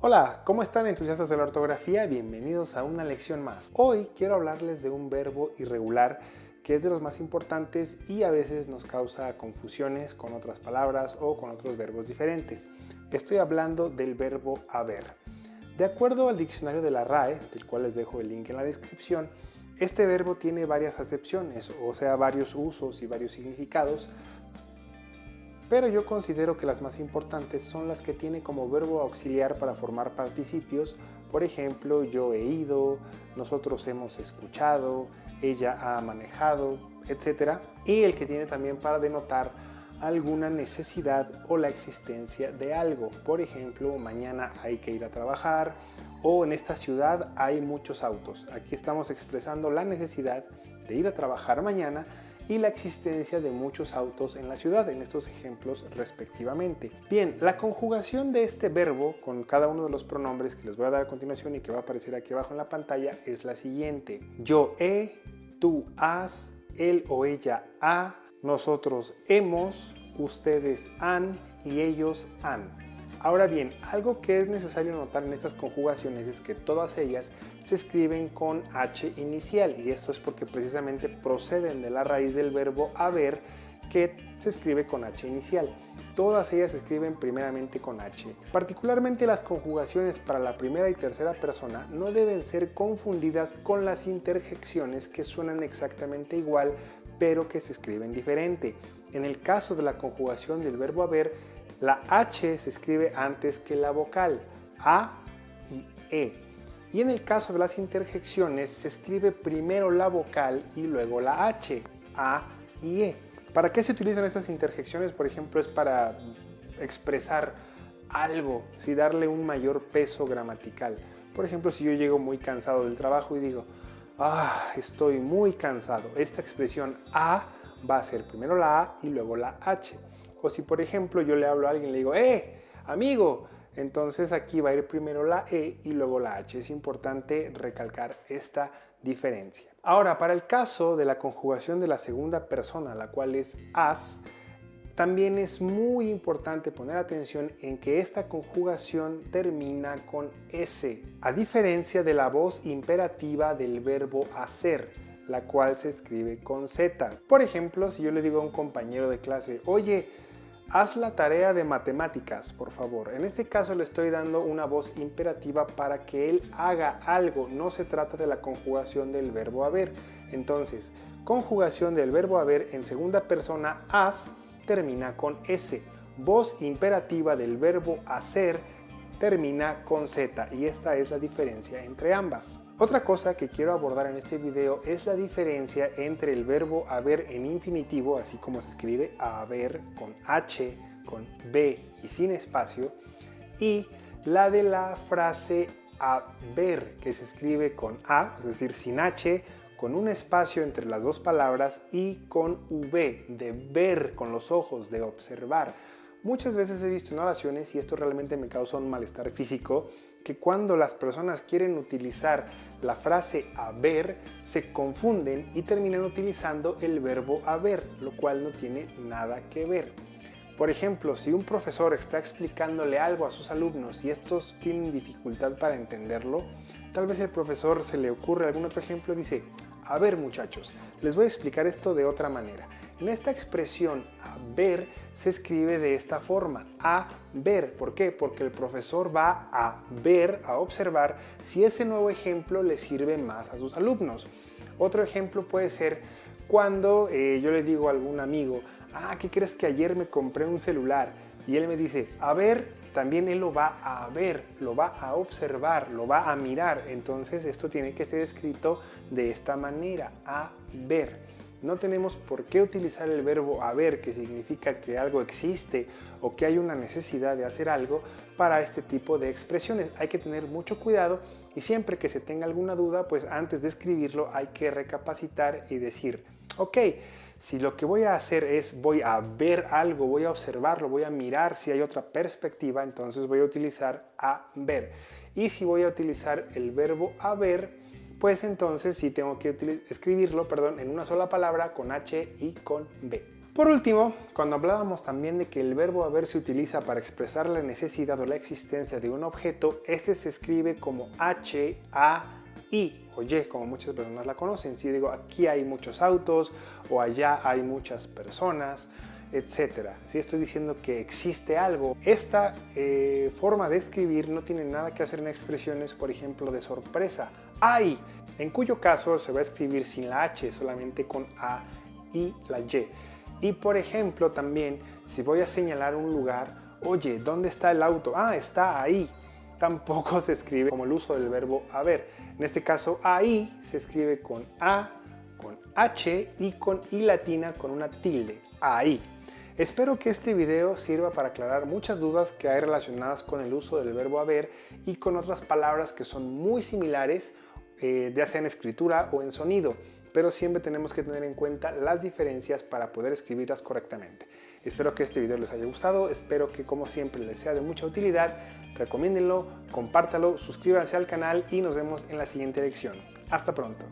Hola, ¿cómo están entusiastas de la ortografía? Bienvenidos a una lección más. Hoy quiero hablarles de un verbo irregular que es de los más importantes y a veces nos causa confusiones con otras palabras o con otros verbos diferentes. Estoy hablando del verbo haber. De acuerdo al diccionario de la RAE, del cual les dejo el link en la descripción, este verbo tiene varias acepciones, o sea, varios usos y varios significados, pero yo considero que las más importantes son las que tiene como verbo auxiliar para formar participios. Por ejemplo, yo he ido, nosotros hemos escuchado, ella ha manejado, etc. Y el que tiene también para denotar alguna necesidad o la existencia de algo. Por ejemplo, mañana hay que ir a trabajar o en esta ciudad hay muchos autos. Aquí estamos expresando la necesidad de ir a trabajar mañana y la existencia de muchos autos en la ciudad, en estos ejemplos respectivamente. Bien, la conjugación de este verbo con cada uno de los pronombres que les voy a dar a continuación y que va a aparecer aquí abajo en la pantalla es la siguiente. Yo he, tú has, él o ella ha, nosotros hemos, ustedes han y ellos han. Ahora bien, algo que es necesario notar en estas conjugaciones es que todas ellas se escriben con H inicial, y esto es porque precisamente proceden de la raíz del verbo haber, que se escribe con H inicial. Todas ellas se escriben primeramente con H. Particularmente las conjugaciones para la primera y tercera persona no deben ser confundidas con las interjecciones que suenan exactamente igual, pero que se escriben diferente. En el caso de la conjugación del verbo haber, la H se escribe antes que la vocal, A y E. Y en el caso de las interjecciones se escribe primero la vocal y luego la H, A y E. ¿Para qué se utilizan estas interjecciones? Por ejemplo, es para expresar algo, darle un mayor peso gramatical. Por ejemplo, si yo llego muy cansado del trabajo y digo, estoy muy cansado. Esta expresión A va a ser primero la A y luego la H. O si por ejemplo yo le hablo a alguien y le digo, amigo, entonces aquí va a ir primero la E y luego la H. Es importante recalcar esta diferencia. Ahora, para el caso de la conjugación de la segunda persona, la cual es has, también es muy importante poner atención en que esta conjugación termina con S, a diferencia de la voz imperativa del verbo hacer, la cual se escribe con Z. Por ejemplo, si yo le digo a un compañero de clase, oye, haz la tarea de matemáticas, por favor. En este caso le estoy dando una voz imperativa para que él haga algo. No se trata de la conjugación del verbo haber. Entonces, conjugación del verbo haber en segunda persona, haz, termina con S. Voz imperativa del verbo hacer termina con Z, y esta es la diferencia entre ambas. Otra cosa que quiero abordar en este video es la diferencia entre el verbo haber en infinitivo, así como se escribe haber con H, con B y sin espacio, y la de la frase haber, que se escribe con A, es decir, sin H, con un espacio entre las dos palabras y con V, de ver con los ojos, de observar. Muchas veces he visto en oraciones, y esto realmente me causa un malestar físico, que cuando las personas quieren utilizar la frase haber, se confunden y terminan utilizando el verbo haber, lo cual no tiene nada que ver. Por ejemplo, si un profesor está explicándole algo a sus alumnos y estos tienen dificultad para entenderlo, tal vez el profesor se le ocurre algún otro ejemplo, dice, a ver muchachos, les voy a explicar esto de otra manera. En esta expresión haber se escribe de esta forma, a ver. ¿Por qué? Porque el profesor va a ver, a observar si ese nuevo ejemplo le sirve más a sus alumnos. Otro ejemplo puede ser cuando yo le digo a algún amigo, ¿qué crees que ayer me compré un celular? Y él me dice, a ver, también él lo va a ver, lo va a observar, lo va a mirar. Entonces esto tiene que ser escrito de esta manera, a ver. No tenemos por qué utilizar el verbo haber, que significa que algo existe o que hay una necesidad de hacer algo, para este tipo de expresiones. Hay que tener mucho cuidado y siempre que se tenga alguna duda, pues antes de escribirlo hay que recapacitar y decir, ok, si lo que voy a hacer es voy a ver algo, voy a observarlo, voy a mirar si hay otra perspectiva, entonces voy a utilizar a ver. Y si voy a utilizar el verbo haber, pues entonces sí tengo que escribirlo, en una sola palabra con H y con B. Por último, cuando hablábamos también de que el verbo haber se utiliza para expresar la necesidad o la existencia de un objeto, este se escribe como H, A, I o Y, como muchas personas la conocen. Si digo aquí hay muchos autos o allá hay muchas personas, etcétera. Si estoy diciendo que existe algo, esta forma de escribir no tiene nada que hacer en expresiones, por ejemplo, de sorpresa. ¡Ay! En cuyo caso se va a escribir sin la H, solamente con A y la Y. Y por ejemplo también, si voy a señalar un lugar, oye, ¿dónde está el auto? Ah, está ahí. Tampoco se escribe como el uso del verbo haber. En este caso, ahí se escribe con A, con H y con I latina con una tilde. Ahí. Espero que este video sirva para aclarar muchas dudas que hay relacionadas con el uso del verbo haber y con otras palabras que son muy similares, ya sea en escritura o en sonido, pero siempre tenemos que tener en cuenta las diferencias para poder escribirlas correctamente. Espero que este video les haya gustado, espero que como siempre les sea de mucha utilidad. Recomiéndenlo, compártalo, suscríbanse al canal y nos vemos en la siguiente lección. Hasta pronto.